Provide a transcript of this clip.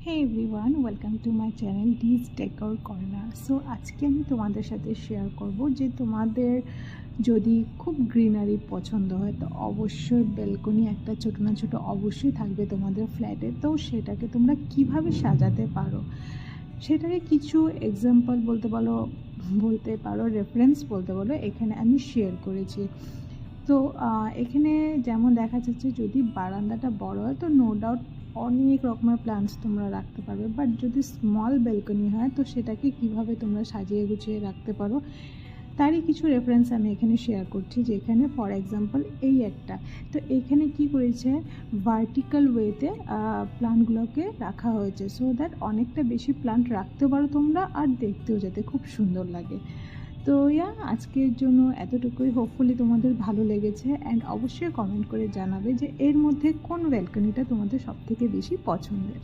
Hey everyone, welcome to my channel D's decor corner. So আজকে আমি তোমাদের সাথে শেয়ার করব যে তোমাদের যদি খুব গ্রিনারি পছন্দ হয় তো অবশ্যই ব্যালকনি একটা ছোটো না ছোটো অবশ্যই থাকবে তোমাদের ফ্ল্যাটে। তো সেটাকে তোমরা কিভাবে সাজাতে পারো সেটাকে কিছু এক্সাম্পল বলতে পারো রেফারেন্স বলতে পারো এখানে আমি শেয়ার করেছি। তো এখানে যেমন দেখা যাচ্ছে যদি বারান্দাটা বড় হয় তো নো ডাউট অনেক রকমের প্ল্যান্টস তোমরা রাখতে পারবে, বাট যদি স্মল ব্যালকনি হয় তো সেটাকে কিভাবে তোমরা সাজিয়ে গুছিয়ে রাখতে পারো তারই কিছু রেফারেন্স আমি এখানে শেয়ার করছি। যে এখানে ফর এক্সাম্পল এই একটা, তো এখানে কি করেছে ভার্টিক্যাল ওয়েতে প্লান্টগুলোকে রাখা হয়েছে সো দ্যাট অনেকটা বেশি প্লান্ট রাখতে পারো তোমরা আর দেখতেও যাতে খুব সুন্দর লাগে। তো আজকের জন্য এতটুকুই, হোপফুলি তোমাদের ভালো লেগেছে অ্যান্ড অবশ্যই কমেন্ট করে জানাবে যে এর মধ্যে কোন ব্যালকনিটা তোমাদের সবথেকে বেশি পছন্দের।